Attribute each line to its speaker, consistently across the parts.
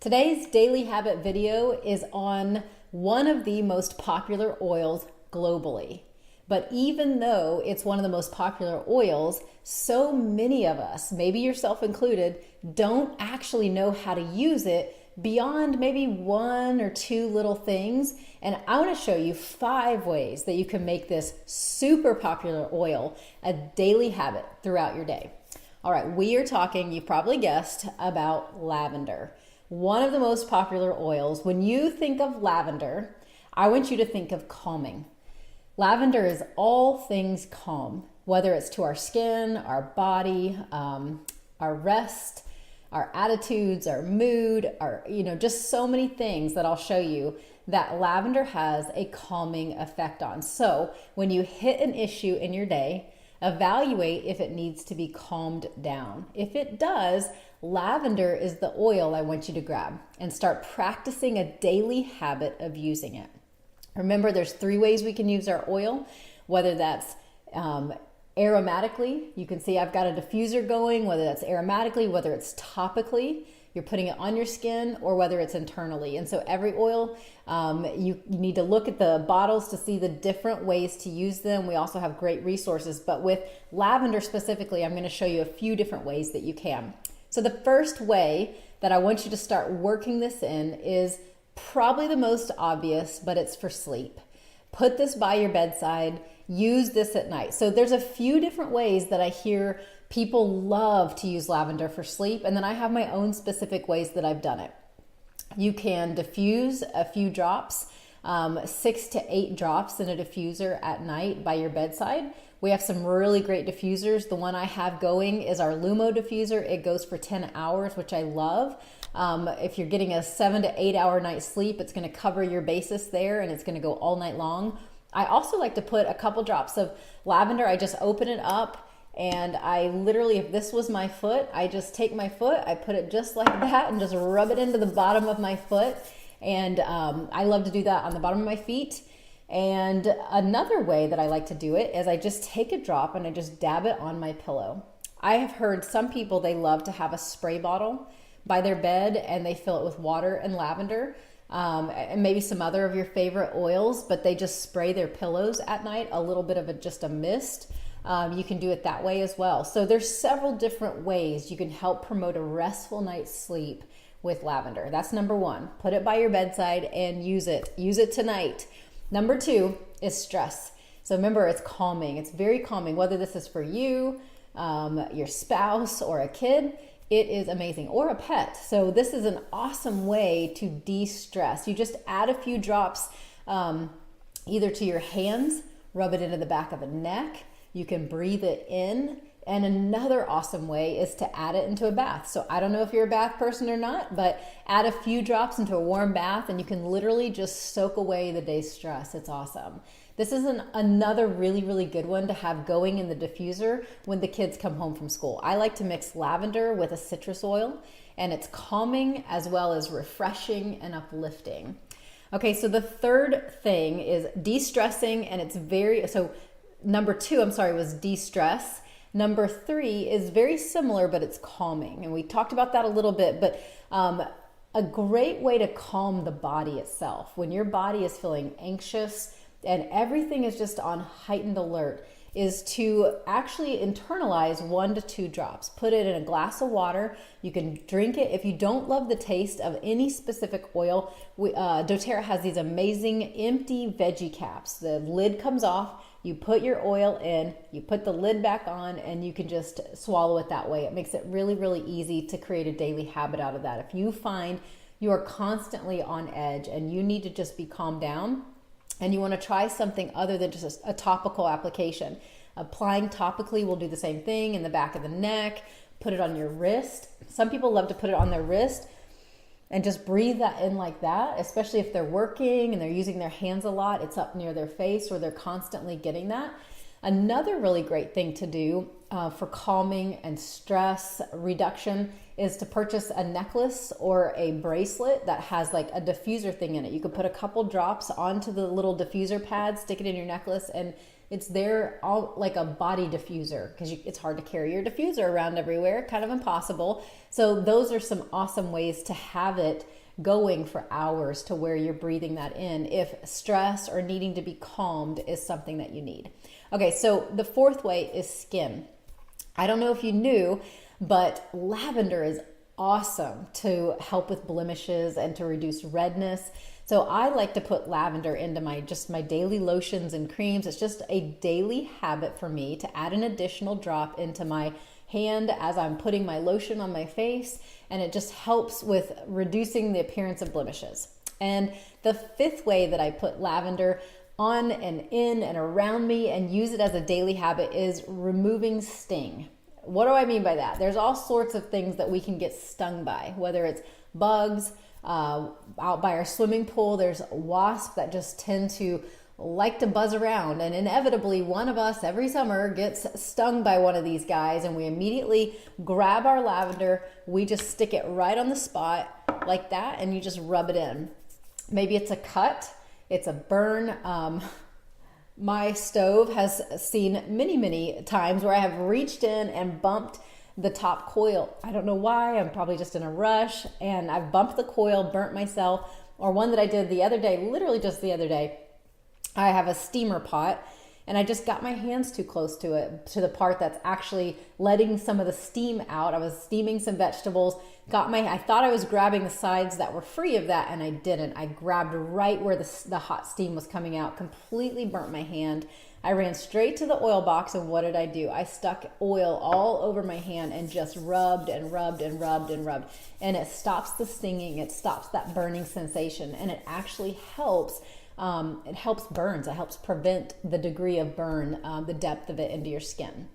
Speaker 1: Today's daily habit video is on one of the most popular oils globally. But even though it's one of the most popular oils, so many of us, maybe yourself included, don't actually know how to use it beyond maybe one or two little things. And I want to show you 5 ways that you can make this super popular oil a daily habit throughout your day. All right, we are talking, you probably guessed, about lavender. One of the most popular oils. When you think of lavender, I want you to think of calming. Lavender is all things calm, whether it's to our skin, our body, our rest, our attitudes, our mood, just so many things that I'll show you that lavender has a calming effect on. So when you hit an issue in your day, evaluate if it needs to be calmed down. If it does, lavender is the oil I want you to grab and start practicing a daily habit of using it. Remember, there's 3 ways we can use our oil, whether that's aromatically. You can see I've got a diffuser going, whether that's aromatically, whether it's topically, you're putting it on your skin, or whether it's internally. And so every oil, you need to look at the bottles to see the different ways to use them. We also have great resources, but with lavender specifically, I'm going to show you a few different ways that you can. So the first way that I want you to start working this in is probably the most obvious, but it's for sleep. Put this by your bedside. Use this at night. So there's a few different ways that I hear people love to use lavender for sleep, and then I have my own specific ways that I've done it. You can diffuse a few drops, 6 to 8 drops in a diffuser at night by your bedside. We have some really great diffusers. The one I have going is our Lumo diffuser. It goes for 10 hours, which I love. If you're getting a 7 to 8 hour night's sleep, it's going to cover your basis there, and it's going to go all night long. I also like to put a couple drops of lavender. I just open it up, and I literally, if this was my foot, I just take my foot, I put it just like that and just rub it into the bottom of my foot. And I love to do that on the bottom of my feet. And another way that I like to do it is I just take a drop and I just dab it on my pillow. I have heard some people, they love to have a spray bottle by their bed and they fill it with water and lavender. And maybe some other of your favorite oils, but they just spray their pillows at night, a little bit of just a mist. You can do it that way as well. So there's several different ways you can help promote a restful night's sleep with lavender. That's number 1. Put it by your bedside and use it. Use it tonight. Number 2 is stress. So remember, it's calming. It's very calming, whether this is for you, your spouse, or a kid. It is amazing, or a pet. So this is an awesome way to de-stress. You just add a few drops either to your hands, rub it into the back of the neck. You can breathe it in. And another awesome way is to add it into a bath. So I don't know if you're a bath person or not, but add a few drops into a warm bath and you can literally just soak away the day's stress. It's awesome. This is another really, really good one to have going in the diffuser when the kids come home from school. I like to mix lavender with a citrus oil, and it's calming as well as refreshing and uplifting. Okay, so the third thing is de-stressing, and number 2, was de-stress. Number 3 is very similar, but it's calming. And we talked about that a little bit, but a great way to calm the body itself. When your body is feeling anxious and everything is just on heightened alert, is to actually internalize 1 to 2 drops. Put it in a glass of water. You can drink it. If you don't love the taste of any specific oil, doTERRA has these amazing empty veggie caps. The lid comes off. You put your oil in, you put the lid back on, and you can just swallow it that way. It makes it really, really easy to create a daily habit out of that. If you find you are constantly on edge and you need to just be calmed down, and you want to try something other than just a topical application. Applying topically will do the same thing in the back of the neck. Put it on your wrist. Some people love to put it on their wrist and just breathe that in like that, especially if they're working and they're using their hands a lot. It's up near their face or they're constantly getting that. Another really great thing to do for calming and stress reduction is to purchase a necklace or a bracelet that has like a diffuser thing in it. You could put a couple drops onto the little diffuser pad, stick it in your necklace, and it's there all like a body diffuser, because it's hard to carry your diffuser around everywhere, kind of impossible. So those are some awesome ways to have it going for hours, to where you're breathing that in if stress or needing to be calmed is something that you need. Okay, so the fourth way is skin. I don't know if you knew, but lavender is awesome to help with blemishes and to reduce redness. So I like to put lavender into my daily lotions and creams. It's just a daily habit for me to add an additional drop into my hand as I'm putting my lotion on my face, and it just helps with reducing the appearance of blemishes. And the fifth way that I put lavender on and in and around me and use it as a daily habit is removing sting. What do I mean by that? There's all sorts of things that we can get stung by, whether it's bugs, out by our swimming pool, there's wasps that just tend to like to buzz around, and inevitably one of us every summer gets stung by one of these guys, and we immediately grab our lavender, we just stick it right on the spot like that, and you just rub it in. Maybe it's a cut, it's a burn. My stove has seen many times where I have reached in and bumped the top coil. I don't know why, I'm probably just in a rush, and I've bumped the coil, burnt myself. Or one that I did the other day, literally just the other day, I have a steamer pot, and I just got my hands too close to it, to the part that's actually letting some of the steam out. I was steaming some vegetables, I thought I was grabbing the sides that were free of that, and I didn't. I grabbed right where the hot steam was coming out, completely burnt my hand. I ran straight to the oil box, and what did I do? I stuck oil all over my hand and just rubbed and rubbed and rubbed and rubbed. And it stops the stinging, it stops that burning sensation, and it actually helps. It helps burns. It helps prevent the degree of burn, the depth of it into your skin.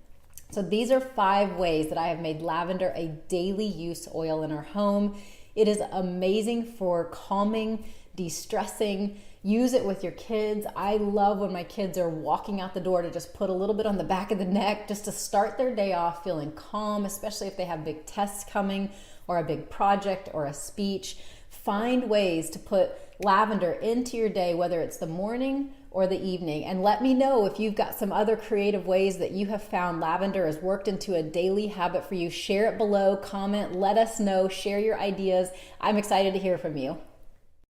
Speaker 1: So these are 5 ways that I have made lavender a daily use oil in our home. It is amazing for calming, de-stressing. Use it with your kids. I love when my kids are walking out the door to just put a little bit on the back of the neck just to start their day off feeling calm, especially if they have big tests coming or a big project or a speech. Find ways to put lavender into your day, whether it's the morning or the evening, and let me know if you've got some other creative ways that you have found lavender has worked into a daily habit for you. Share it below, comment, let us know, share your ideas. I'm excited to hear from you.